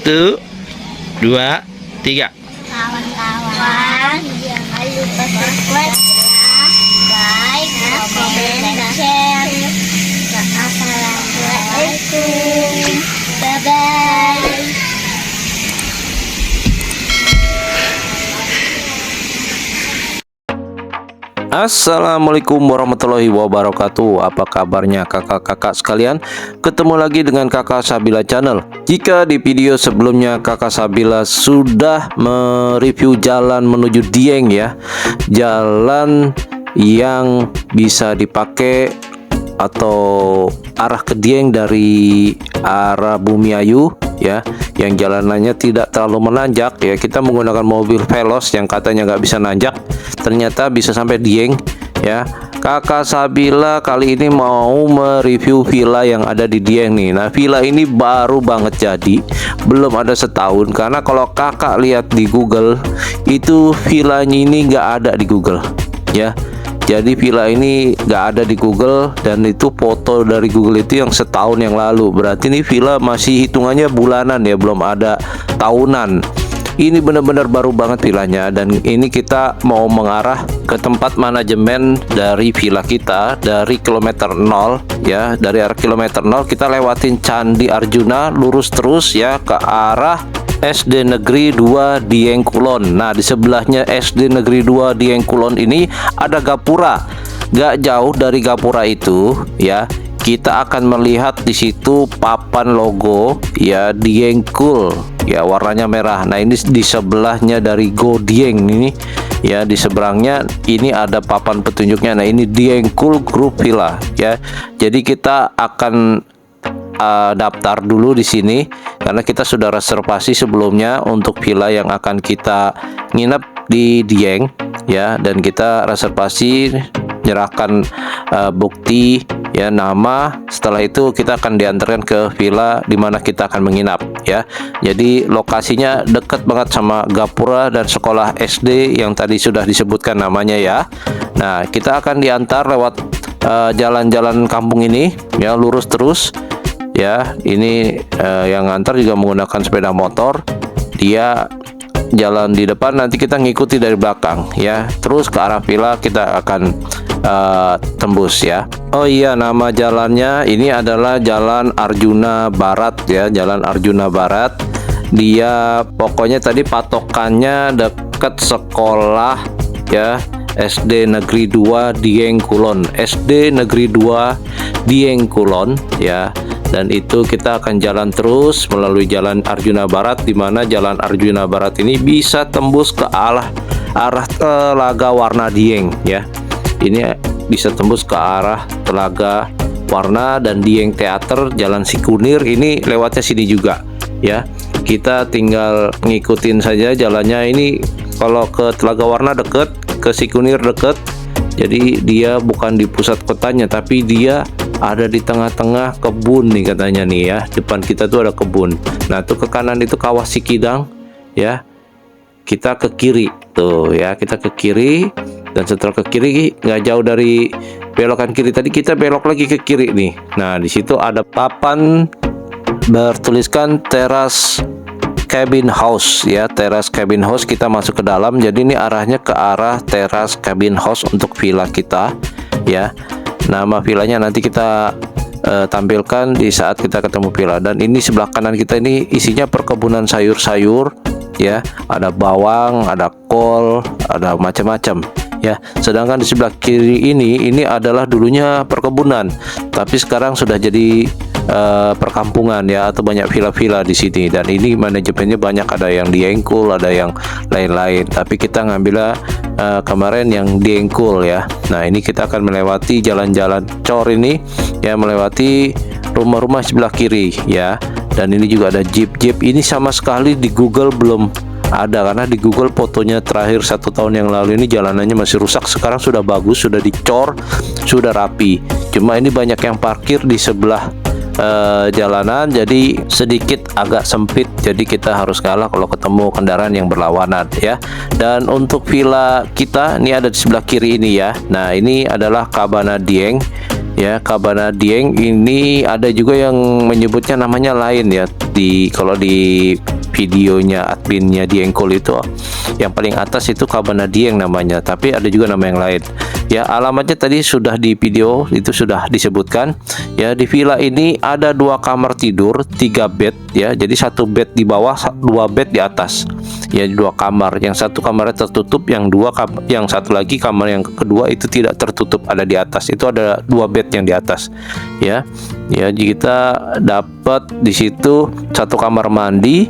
Satu, dua, tiga. Kawan-kawan, jangan lupa subscribe ya, like, komen, dan share. Assalamualaikum, bye-bye. Assalamualaikum warahmatullahi wabarakatuh. Apa kabarnya kakak-kakak sekalian? Ketemu lagi dengan Kakak Sabila Channel. Jika di video sebelumnya Kakak Sabila sudah mereview jalan menuju Dieng ya, jalan yang bisa dipakai atau arah ke Dieng dari arah Bumiayu ya, yang jalanannya tidak terlalu menanjak ya. Kita menggunakan mobil Veloz yang katanya nggak bisa nanjak, ternyata bisa sampai Dieng ya. Kakak Sabila kali ini mau mereview villa yang ada di Dieng nih. Nah, villa ini baru banget jadi, belum ada setahun, karena kalau kakak lihat di Google itu villanya ini nggak ada di Google ya. Jadi villa ini nggak ada di Google, dan itu foto dari Google itu yang setahun yang lalu. Berarti ini villa masih hitungannya bulanan ya, belum ada tahunan. Ini benar-benar baru banget villanya, dan ini kita mau mengarah ke tempat manajemen dari villa kita dari kilometer 0 ya. Dari arah kilometer 0 kita lewatin Candi Arjuna, lurus terus ya ke arah SD Negeri 2 Dieng Kulon. Nah, di sebelahnya SD Negeri 2 Dieng Kulon ini ada gapura. Gak jauh dari gapura itu ya, kita akan melihat di situ papan logo ya Diengkul ya, warnanya merah. Nah, ini di sebelahnya dari Go Dieng ini ya, di seberangnya ini ada papan petunjuknya. Nah, ini Diengkul Group Villa ya. Jadi kita akan daftar dulu di sini karena kita sudah reservasi sebelumnya untuk villa yang akan kita nginep di Dieng ya, dan kita reservasi, nyerahkan bukti ya, nama. Setelah itu kita akan diantarkan ke villa di mana kita akan menginap ya. Jadi lokasinya dekat banget sama gapura dan sekolah SD yang tadi sudah disebutkan namanya ya. Nah, kita akan diantar lewat jalan-jalan kampung ini ya, lurus terus ya. Ini yang ngantar juga menggunakan sepeda motor, dia jalan di depan, nanti kita ngikuti dari belakang ya. Terus ke arah villa kita akan tembus ya. Oh iya, nama jalannya ini adalah Jalan Arjuna Barat ya, Jalan Arjuna Barat. Dia pokoknya tadi patokannya dekat sekolah ya, SD Negeri 2 Dieng Kulon, SD Negeri 2 Dieng Kulon ya. Dan itu kita akan jalan terus melalui Jalan Arjuna Barat, di mana Jalan Arjuna Barat ini bisa tembus ke arah Telaga Warna Dieng ya. Ini bisa tembus ke arah Telaga Warna dan Dieng Teater, Jalan Sikunir ini lewatnya sini juga ya. Kita tinggal ngikutin saja jalannya. Ini kalau ke Telaga Warna deket, ke Sikunir deket. Jadi dia bukan di pusat kotanya, tapi dia ada di tengah-tengah kebun nih katanya nih ya. Depan kita tuh ada kebun. Nah, tuh ke kanan itu Kawah Sikidang ya. kita ke kiri tuh ya, kita ke kiri, dan setelah ke kiri nggak jauh dari belokan kiri tadi kita belok lagi ke kiri nih. Nah di situ ada papan bertuliskan teras cabin house ya, teras cabin house. Kita masuk ke dalam, jadi ini arahnya ke arah teras cabin house untuk villa kita ya. Nama villanya nanti kita tampilkan di saat kita ketemu villa. Dan ini sebelah kanan kita ini isinya perkebunan sayur-sayur ya, ada bawang, ada kol, ada macam-macam ya. Sedangkan di sebelah kiri ini adalah dulunya perkebunan, tapi sekarang sudah jadi perkampungan ya, atau banyak villa-villa di sini. Dan ini manajemennya banyak, ada yang di Engkul, ada yang lain-lain, tapi kita ngambilnya kemarin yang di Engkul ya. Nah ini kita akan melewati jalan-jalan cor ini ya, melewati rumah-rumah sebelah kiri ya. Dan ini juga ada jeep-jeep. Ini sama sekali di Google belum ada, karena di Google fotonya terakhir 1 tahun yang lalu ini jalanannya masih rusak. Sekarang sudah bagus, sudah dicor, sudah rapi. Cuma ini banyak yang parkir di sebelah jalanan, jadi sedikit agak sempit, jadi kita harus kalah kalau ketemu kendaraan yang berlawanan ya. Dan untuk villa kita ini ada di sebelah kiri ini ya. Nah ini adalah Cabana Dieng ya. Cabana Dieng ini ada juga yang menyebutnya namanya lain ya, kalau di videonya adminnya di Engkol itu yang paling atas itu Cabana Dieng namanya, tapi ada juga nama yang lain ya. Alamatnya tadi sudah di video itu sudah disebutkan ya. Di villa ini ada 2 kamar tidur, 3 bed ya, jadi 1 bed di bawah, 2 bed di atas ya, 2 kamar. Yang satu kamarnya tertutup, yang satu lagi kamar yang kedua itu tidak tertutup, ada di atas. Itu ada 2 bed yang di atas ya. Ya kita dapat di situ 1 kamar mandi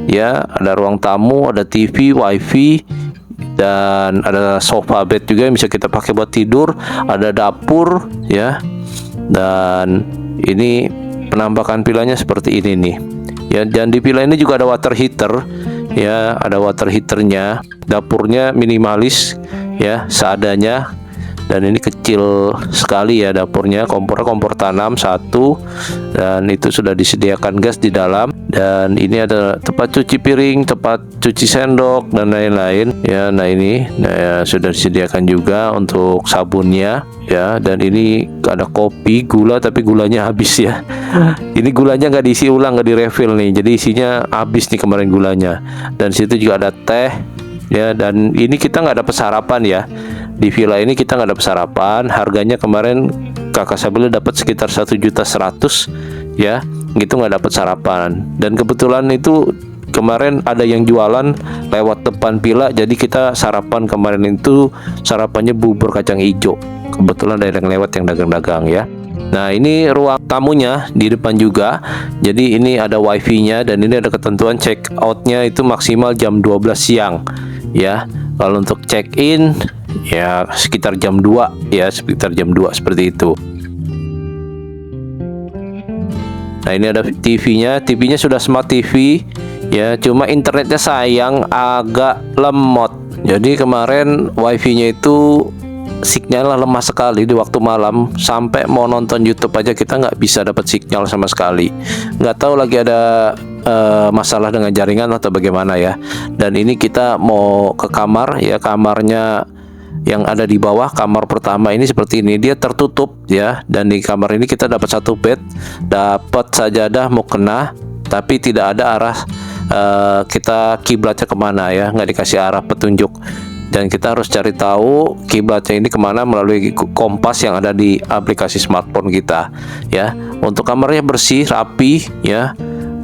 ya, ada ruang tamu, ada TV, wifi, dan ada sofa bed juga yang bisa kita pakai buat tidur, ada dapur ya. Dan ini penampakan villanya seperti ini nih ya. Dan di villa ini juga ada water heater ya, ada water heaternya. Dapurnya minimalis ya, seadanya. Dan ini kecil sekali ya dapurnya. Kompornya kompor tanam 1, dan itu sudah disediakan gas di dalam. Dan ini ada tempat cuci piring, tempat cuci sendok, dan lain-lain ya. Nah ini sudah disediakan juga untuk sabunnya ya. Dan ini ada kopi, gula, tapi gulanya habis ya. Ini gulanya nggak diisi ulang, nggak direfill nih, jadi isinya habis nih kemarin gulanya. Dan situ juga ada teh ya. Dan ini kita nggak dapat sarapan ya. Di villa ini kita nggak dapat sarapan. Harganya kemarin kakak Sabila dapat sekitar 1.100.000 ya, gitu, nggak dapat sarapan. Dan kebetulan itu kemarin ada yang jualan lewat depan villa, jadi kita sarapan kemarin itu sarapannya bubur kacang hijau. Kebetulan ada yang lewat yang dagang-dagang ya. Nah ini ruang tamunya di depan juga. Jadi ini ada wifi-nya, dan ini ada ketentuan check out-nya itu maksimal jam 12 siang ya. Kalau untuk check in ya sekitar jam 2 ya, sekitar jam 2 seperti itu. Nah ini ada TV-nya. TV-nya sudah smart TV ya, cuma internetnya sayang agak lemot. Jadi kemarin wifi-nya itu sinyalnya lemah sekali di waktu malam, sampai mau nonton YouTube aja kita nggak bisa dapat sinyal sama sekali. Nggak tahu lagi ada masalah dengan jaringan atau bagaimana ya. Dan ini kita mau ke kamar ya, kamarnya yang ada di bawah, kamar pertama ini seperti ini, dia tertutup ya. Dan di kamar ini kita dapat 1 bed, dapat sajadah mukena, tapi tidak ada arah kita kiblatnya kemana ya, nggak dikasih arah petunjuk. Dan kita harus cari tahu kiblatnya ini kemana melalui kompas yang ada di aplikasi smartphone kita ya. Untuk kamarnya bersih, rapi ya.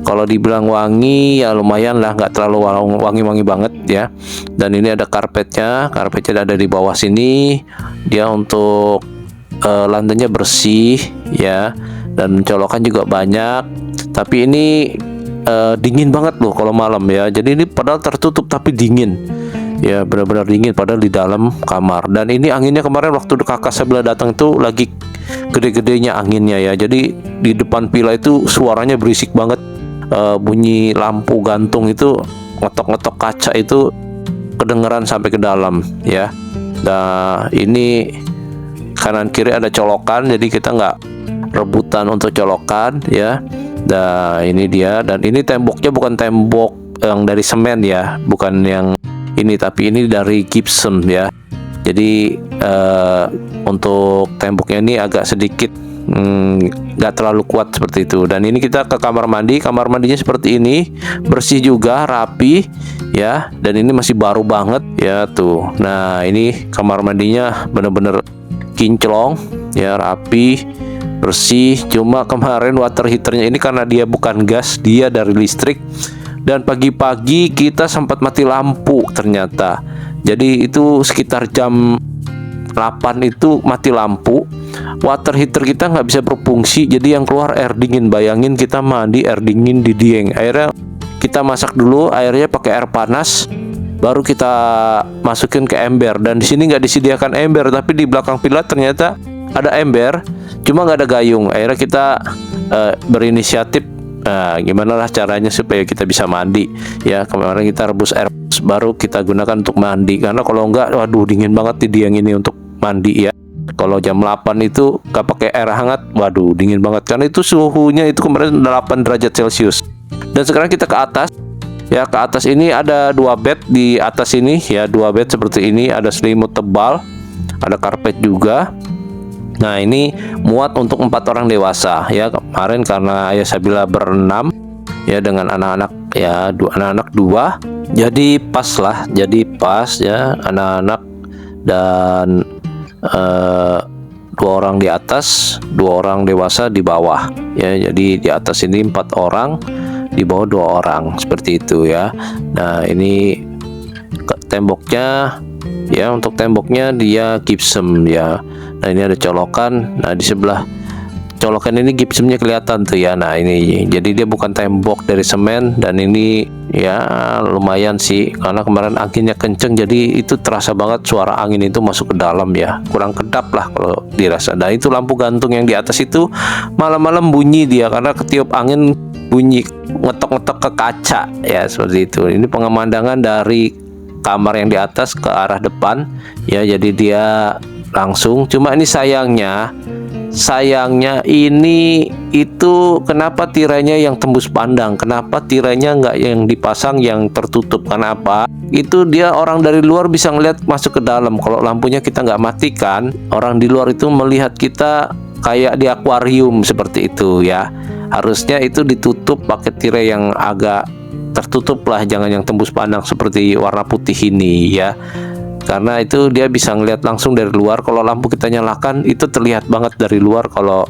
Kalau dibilang wangi ya lumayan lah, nggak terlalu wangi-wangi banget ya. Dan ini ada karpetnya ada di bawah sini. Dia untuk lantainya bersih ya, dan colokan juga banyak. Tapi ini dingin banget loh kalau malam ya. Jadi ini padahal tertutup tapi dingin ya, benar-benar dingin padahal di dalam kamar. Dan ini anginnya kemarin waktu kakak Sabila datang itu lagi gede-gedenya anginnya ya. Jadi di depan villa itu suaranya berisik banget. Bunyi lampu gantung itu ngetok-ngetok kaca itu kedengeran sampai ke dalam ya. Nah ini kanan kiri ada colokan, jadi kita nggak rebutan untuk colokan ya. Nah ini dia. Dan ini temboknya bukan tembok yang dari semen ya, bukan yang ini, tapi ini dari gypsum ya. Jadi untuk temboknya ini agak sedikit nggak terlalu kuat seperti itu. Dan ini kita ke kamar mandi. Kamar mandinya seperti ini, bersih juga, rapi ya. Dan ini masih baru banget ya tuh. Nah ini kamar mandinya bener-bener kinclong ya, rapi, bersih. Cuma kemarin water heaternya ini karena dia bukan gas, dia dari listrik. Dan pagi-pagi kita sempat mati lampu ternyata. Jadi itu sekitar jam 8 itu mati lampu. Water heater kita nggak bisa berfungsi. Jadi yang keluar air dingin. Bayangin kita mandi air dingin di Dieng. Akhirnya kita masak dulu airnya pakai air panas, baru kita masukin ke ember. Dan di sini nggak disediakan ember, tapi di belakang villa ternyata ada ember, cuma nggak ada gayung. Akhirnya kita berinisiatif, gimana lah caranya supaya kita bisa mandi ya. Kemarin kita rebus air baru kita gunakan untuk mandi, karena kalau enggak, waduh dingin banget di Dieng ini untuk mandi ya. Kalau jam 8 itu nggak pakai air hangat, waduh dingin banget, karena itu suhunya itu kemarin 8 derajat Celcius. Dan sekarang kita ke atas ya. Ke atas ini ada 2 bed di atas ini ya, 2 bed seperti ini, ada selimut tebal, ada karpet juga. Nah ini muat untuk 4 orang dewasa ya. Kemarin karena Ayah Sabila berenam ya dengan anak-anak ya, anak-anak 2, jadi pas lah, jadi pas ya, anak-anak dan 2 orang di atas, 2 orang dewasa di bawah ya. Jadi di atas ini 4 orang, di bawah 2 orang seperti itu ya. Nah ini temboknya ya, untuk temboknya dia gypsum ya. Nah ini ada colokan. Nah di sebelah colokan ini gypsumnya kelihatan tuh ya. Nah ini jadi dia bukan tembok dari semen. Dan ini ya lumayan sih, karena kemarin anginnya kenceng, jadi itu terasa banget suara angin itu masuk ke dalam ya. Kurang kedap lah kalau dirasa. Nah itu lampu gantung yang di atas itu malam-malam bunyi dia, karena ketiup angin bunyi ngetok-ngetok ke kaca ya, seperti itu. Ini pemandangan dari kamar yang di atas ke arah depan ya, jadi dia langsung. Cuma ini sayangnya ini itu kenapa tirainya yang tembus pandang, kenapa tirainya nggak yang dipasang yang tertutup? Kenapa? Itu dia orang dari luar bisa ngeliat masuk ke dalam. Kalau lampunya kita nggak matikan, orang di luar itu melihat kita kayak di akuarium seperti itu ya. Harusnya itu ditutup pakai tirai yang agak tertutup lah, jangan yang tembus pandang seperti warna putih ini ya. Karena itu dia bisa ngelihat langsung dari luar. Kalau lampu kita nyalakan itu terlihat banget dari luar. Kalau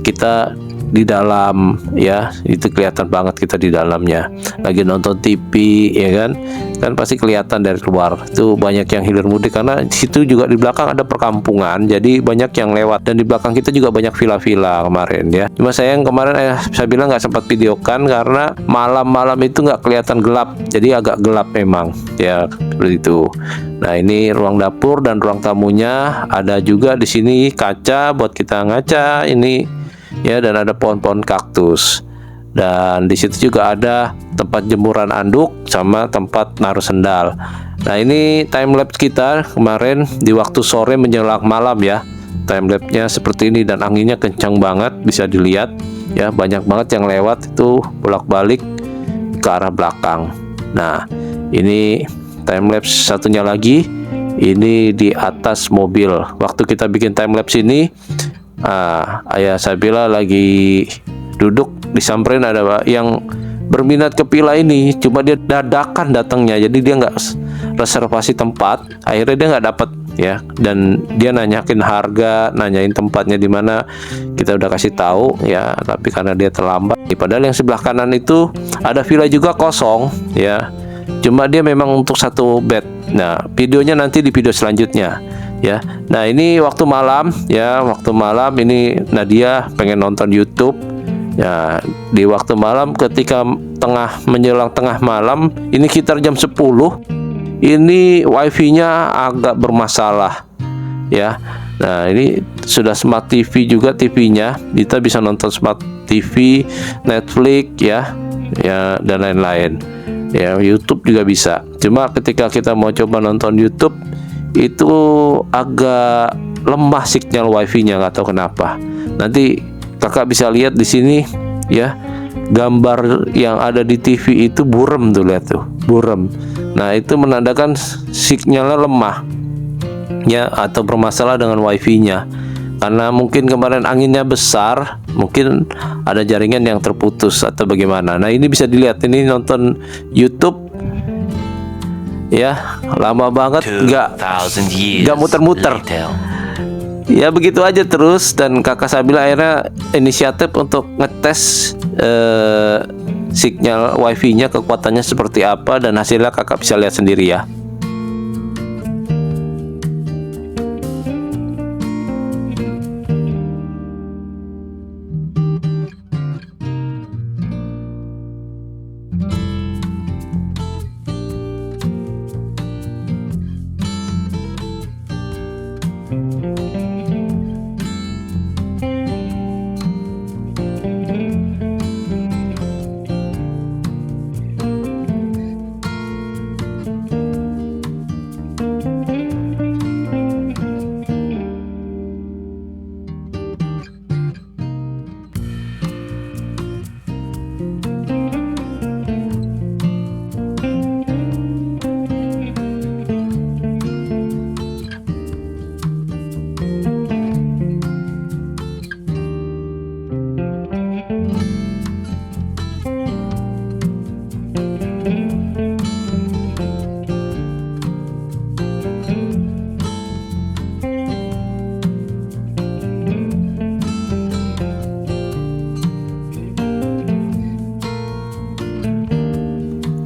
kita di dalam ya, itu kelihatan banget kita di dalamnya. Lagi nonton TV ya kan pasti kelihatan dari luar. Itu banyak yang hilir mudik, karena di situ juga di belakang ada perkampungan, jadi banyak yang lewat. Dan di belakang kita juga banyak villa-villa kemarin ya. Cuma sayang kemarin saya bilang nggak sempat videokan karena malam-malam itu nggak kelihatan gelap, jadi agak gelap memang ya, seperti itu. Nah ini ruang dapur dan ruang tamunya. Ada juga di sini kaca buat kita ngaca ini ya, dan ada pohon-pohon kaktus. Dan di situ juga ada tempat jemuran anduk sama tempat naruh sendal. Nah ini time lapse kita kemarin di waktu sore menjelang malam ya. Time lapse-nya seperti ini, dan anginnya kencang banget, bisa dilihat ya, banyak banget yang lewat itu bolak-balik ke arah belakang. Nah ini time lapse satunya lagi, ini di atas mobil. Waktu kita bikin time lapse ini, Ayah Sabila lagi duduk, disamperin ada yang berminat ke villa ini. Cuma dia dadakan datangnya, jadi dia nggak reservasi tempat. Akhirnya dia nggak dapat ya, dan dia nanyain harga, nanyain tempatnya di mana. Kita udah kasih tahu ya, tapi karena dia terlambat. Padahal yang sebelah kanan itu ada villa juga kosong ya, cuma dia memang untuk 1 bed. Nah videonya nanti di video selanjutnya ya. Nah ini waktu malam ya, waktu malam ini Nadia pengen nonton YouTube ya. Di waktu malam ketika menjelang tengah malam, ini sekitar jam 10, ini wifi-nya agak bermasalah ya. Nah ini sudah smart TV juga, TV-nya kita bisa nonton smart TV, Netflix ya dan lain-lain ya, YouTube juga bisa. Cuma ketika kita mau coba nonton YouTube itu agak lemah sinyal wifi-nya, nggak tahu kenapa. Nanti kakak bisa lihat di sini ya, gambar yang ada di TV itu burem tuh, lihat tuh, burem. Nah, itu menandakan sinyalnya lemah ya, atau bermasalah dengan wifi-nya. Karena mungkin kemarin anginnya besar, mungkin ada jaringan yang terputus atau bagaimana. Nah, ini bisa dilihat, ini nonton YouTube ya, lama banget nggak muter-muter. Ya begitu aja terus, dan kakak Sabila akhirnya inisiatif untuk ngetes sinyal wifi-nya kekuatannya seperti apa, dan hasilnya kakak bisa lihat sendiri ya.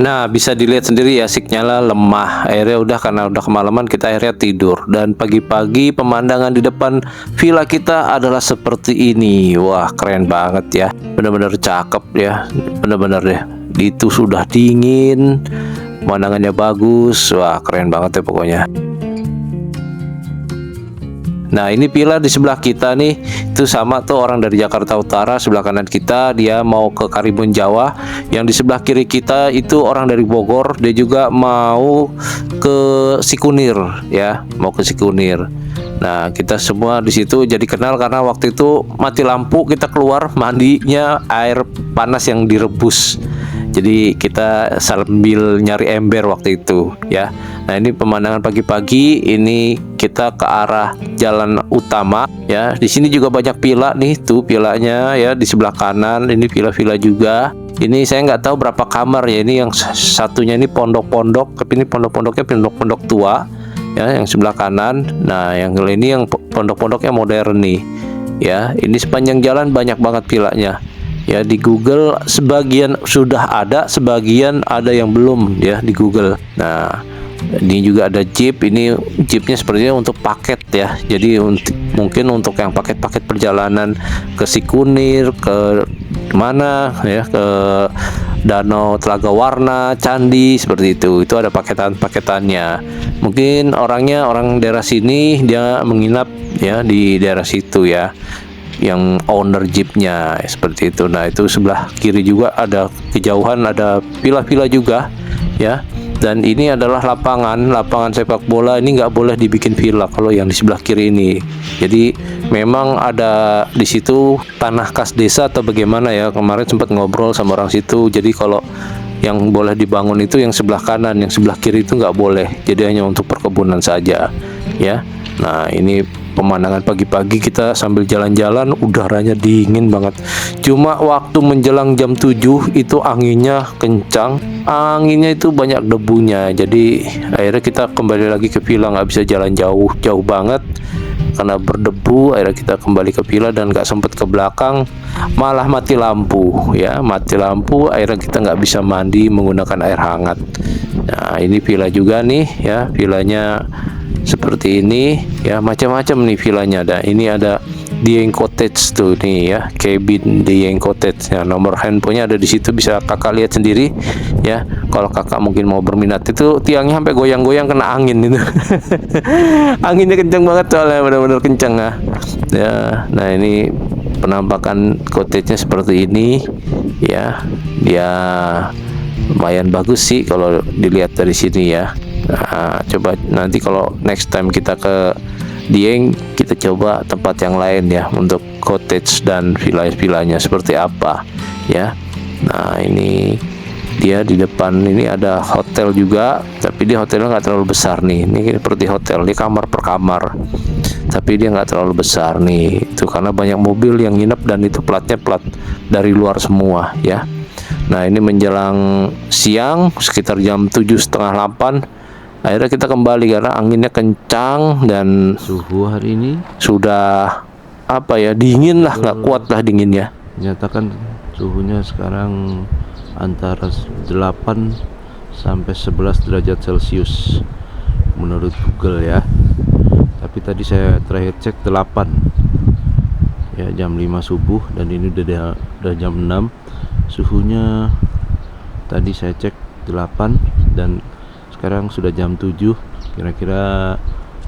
Nah, bisa dilihat sendiri ya, sinyalnya lemah. Akhirnya udah, karena udah kemalaman, kita akhirnya tidur. Dan pagi-pagi pemandangan di depan villa kita adalah seperti ini. Wah, keren banget ya. Bener-bener cakep ya. Bener-bener deh. Itu sudah dingin, pemandangannya bagus. Wah, keren banget ya pokoknya. Nah, ini villa di sebelah kita nih, itu sama tuh, orang dari Jakarta Utara. Sebelah kanan kita dia mau ke Karimun Jawa. Yang di sebelah kiri kita itu orang dari Bogor, dia juga mau ke Sikunir ya, mau ke Sikunir. Nah, kita semua di situ jadi kenal karena waktu itu mati lampu, kita keluar mandinya air panas yang direbus. Jadi kita sambil nyari ember waktu itu ya. Nah, ini pemandangan pagi-pagi, ini kita ke arah jalan utama ya. Di sini juga banyak villa nih, tuh villanya ya di sebelah kanan. Ini villa-villa juga. Ini saya nggak tahu berapa kamar ya. Ini yang satunya ini pondok-pondok, tapi ini pondok-pondoknya pondok-pondok tua ya, yang sebelah kanan. Nah, yang ini yang pondok-pondoknya modern nih ya. Ini sepanjang jalan banyak banget villanya. Ya, di Google sebagian sudah ada, sebagian ada yang belum ya di Google. Nah, ini juga ada jeep. Ini jeepnya sepertinya untuk paket ya. Jadi mungkin untuk yang paket-paket perjalanan ke Sikunir, ke mana ya, ke Danau Telaga Warna, Candi, seperti itu. Itu ada paketan-paketannya. Mungkin orangnya orang daerah sini, dia menginap ya di daerah situ ya, yang owner jeepnya seperti itu. Nah, itu sebelah kiri juga ada, kejauhan ada villa-villa juga ya. Dan ini adalah lapangan sepak bola. Ini nggak boleh dibikin villa kalau yang di sebelah kiri ini. Jadi memang ada di situ tanah kas desa atau bagaimana ya. Kemarin sempat ngobrol sama orang situ. Jadi kalau yang boleh dibangun itu yang sebelah kanan, yang sebelah kiri itu nggak boleh. Jadi hanya untuk perkebunan saja ya. Nah, ini pemandangan pagi-pagi kita sambil jalan-jalan, udaranya dingin banget. Cuma waktu menjelang jam 7 itu anginnya kencang, anginnya itu banyak debunya. Jadi akhirnya kita kembali lagi ke villa, nggak bisa jalan jauh banget karena berdebu. Akhirnya kita kembali ke villa dan nggak sempet ke belakang, malah mati lampu ya, mati lampu. Akhirnya kita nggak bisa mandi menggunakan air hangat. Nah, ini villa juga nih ya, villanya seperti ini ya, macam-macam nih villanya. Ada ini, ada Dieng Cottage tuh nih ya, cabin Dieng Cottage ya. Nomor handphonenya ada di situ, bisa kakak lihat sendiri ya. Kalau kakak mungkin mau berminat, itu tiangnya sampai goyang-goyang kena angin itu. Anginnya kencang banget soalnya, benar-benar kencang ya. Nah, ini penampakan cottage-nya seperti ini ya. Dia lumayan bagus sih kalau dilihat dari sini ya. Nah, coba nanti kalau next time kita ke Dieng, kita coba tempat yang lain ya, untuk cottage dan villa-villanya seperti apa ya. Nah ini dia di depan ini ada hotel juga, tapi dia hotelnya nggak terlalu besar nih. Ini seperti hotel, di kamar per kamar, tapi dia nggak terlalu besar nih. Itu karena banyak mobil yang nginep dan itu platnya plat dari luar semua ya. Nah ini menjelang siang sekitar jam 7:30-8, akhirnya kita kembali karena anginnya kencang dan Suhu hari ini sudah apa ya, dingin lah, nggak kuat lah dinginnya. nyatakan suhunya sekarang antara 8 sampai 11 derajat Celcius menurut Google ya. Tapi tadi saya terakhir cek 8 ya, jam 5 subuh, dan ini udah jam 6. Suhunya tadi saya cek 8 dan sekarang sudah jam 7, kira-kira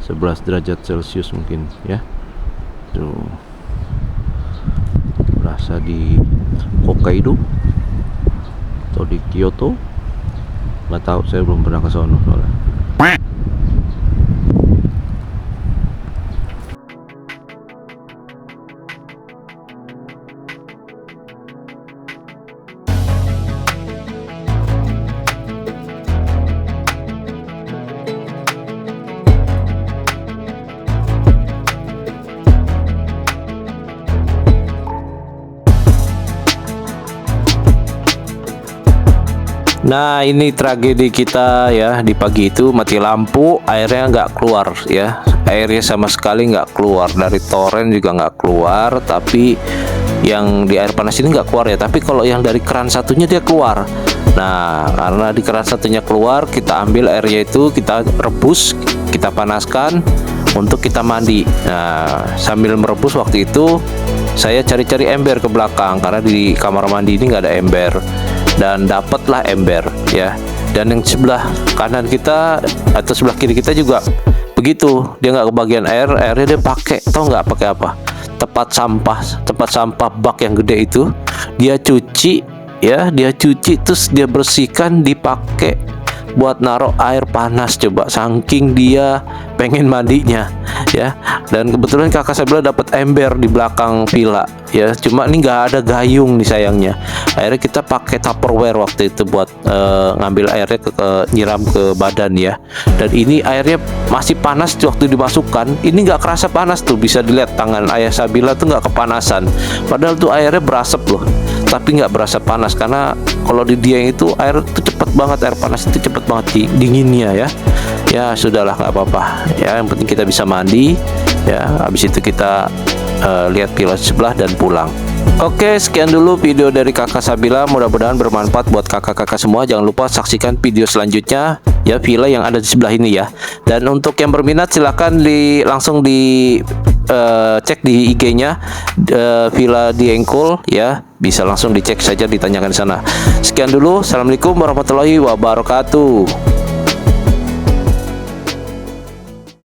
11 derajat Celcius mungkin ya. Tuh, berasa di Hokkaido atau di Kyoto, nggak tahu, saya belum pernah ke sono soalnya. Nah ini tragedi kita ya, di pagi itu mati lampu, airnya nggak keluar ya, airnya sama sekali nggak keluar, dari toren juga nggak keluar, tapi yang di air panas ini nggak keluar ya, tapi kalau yang dari keran satunya dia keluar. Nah karena di keran satunya keluar, kita ambil airnya itu, kita rebus, kita panaskan untuk kita mandi. Nah sambil merebus waktu itu saya cari-cari ember ke belakang karena di kamar mandi ini nggak ada ember, dan dapatlah ember ya. Dan yang sebelah kanan kita atau sebelah kiri kita juga begitu, dia nggak kebagian air, airnya dia pakai, tau nggak pakai apa, tempat sampah bak yang gede itu dia cuci ya, dia cuci terus dia bersihkan, dipakai buat naruh air panas, coba saking dia pengen mandinya ya. Dan kebetulan kakak saya bilang dapat ember di belakang villa ya, cuma ini nggak ada gayung nih sayangnya. Akhirnya kita pakai Tupperware waktu itu buat ngambil airnya ke nyiram ke badan ya. Dan ini airnya masih panas waktu dimasukkan, ini nggak kerasa panas tuh, bisa dilihat tangan ayah Sabila tuh nggak kepanasan, padahal tuh airnya berasap loh, tapi nggak berasa panas karena kalau di dia itu air tuh cepet banget, air panas itu cepet banget dinginnya ya. Ya sudahlah, nggak apa-apa ya, yang penting kita bisa mandi ya. Habis itu kita lihat villa sebelah dan pulang. Oke, sekian dulu video dari kakak Sabila, mudah-mudahan bermanfaat buat kakak-kakak semua. Jangan lupa saksikan video selanjutnya ya, villa yang ada di sebelah ini ya. Dan untuk yang berminat silahkan langsung cek di IG-nya Villa Diengkul ya, bisa langsung dicek saja, ditanyakan di sana. Sekian dulu, assalamualaikum warahmatullahi wabarakatuh.